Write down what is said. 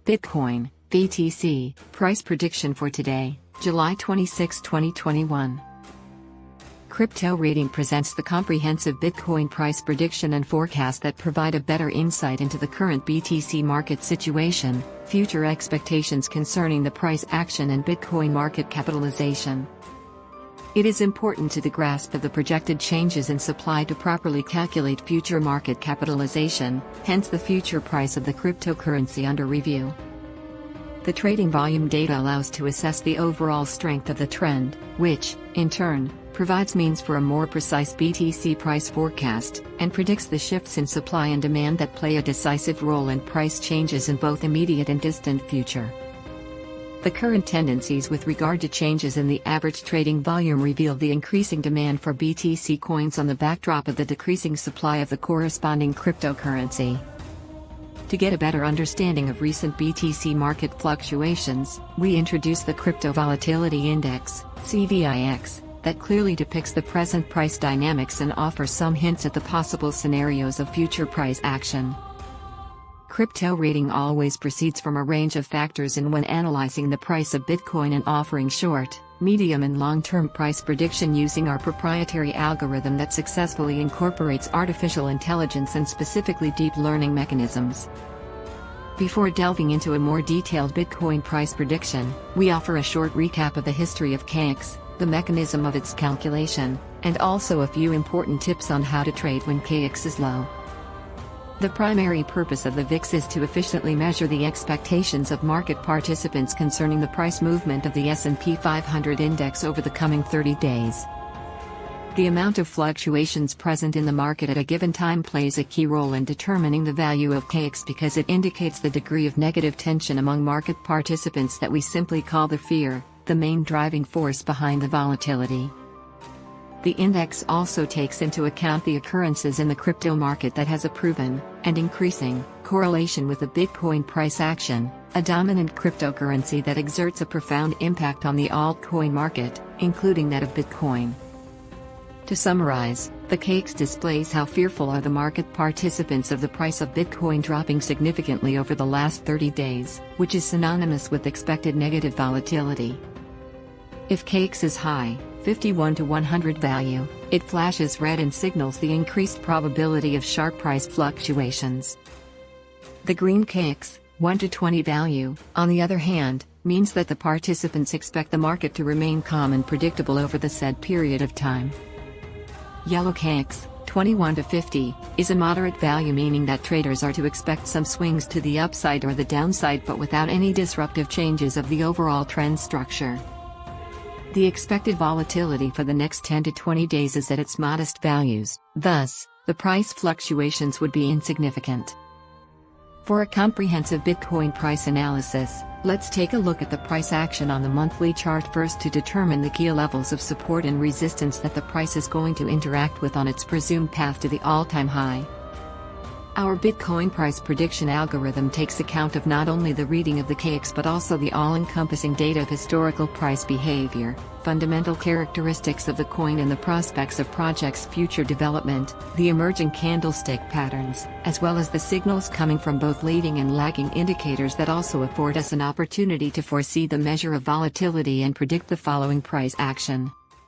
Bitcoin, BTC, price prediction for today, July 26, 2021. Crypto Rating presents the comprehensive Bitcoin price prediction and forecast that provide a better insight into the current BTC market situation, future expectations concerning the price action and Bitcoin market capitalization. It is important to the grasp of the projected changes in supply to properly calculate future market capitalization, hence the future price of the cryptocurrency under review. The trading volume data allows to assess the overall strength of the trend, which, in turn, provides means for a more precise BTC price forecast, and predicts the shifts in supply and demand that play a decisive role in price changes in both immediate and distant future. The current tendencies with regard to changes in the average trading volume reveal the increasing demand for BTC coins on the backdrop of the decreasing supply of the corresponding cryptocurrency. To get a better understanding of recent BTC market fluctuations, we introduce the Crypto Volatility Index, CVIX, that clearly depicts the present price dynamics and offers some hints at the possible scenarios of future price action. Crypto rating always proceeds from a range of factors in when analyzing the price of Bitcoin and offering short, medium and long-term price prediction using our proprietary algorithm that successfully incorporates artificial intelligence and specifically deep learning mechanisms. Before delving into a more detailed Bitcoin price prediction, we offer a short recap of the history of KX, the mechanism of its calculation, and also a few important tips on how to trade when KX is low. The primary purpose of the VIX is to efficiently measure the expectations of market participants concerning the price movement of the S&P 500 index over the coming 30 days. The amount of fluctuations present in the market at a given time plays a key role in determining the value of KX because it indicates the degree of negative tension among market participants that we simply call the fear, the main driving force behind the volatility. The index also takes into account the occurrences in the crypto market that has a proven, and increasing, correlation with the Bitcoin price action, a dominant cryptocurrency that exerts a profound impact on the altcoin market, including that of Bitcoin. To summarize, the KX displays how fearful are the market participants of the price of Bitcoin dropping significantly over the last 30 days, which is synonymous with expected negative volatility. If KX is high, 51 to 100 value, it flashes red and signals the increased probability of sharp price fluctuations. The green KX, 1 to 20 value, on the other hand, means that the participants expect the market to remain calm and predictable over the said period of time. Yellow KX, 21 to 50, is a moderate value, meaning that traders are to expect some swings to the upside or the downside but without any disruptive changes of the overall trend structure. The expected volatility for the next 10 to 20 days is at its modest values, thus, the price fluctuations would be insignificant. For a comprehensive Bitcoin price analysis, let's take a look at the price action on the monthly chart first to determine the key levels of support and resistance that the price is going to interact with on its presumed path to the all-time high. Our Bitcoin price prediction algorithm takes account of not only the reading of the KX but also the all-encompassing data of historical price behavior, fundamental characteristics of the coin and the prospects of project's future development, the emerging candlestick patterns, as well as the signals coming from both leading and lagging indicators that also afford us an opportunity to foresee the measure of volatility and predict the following price action.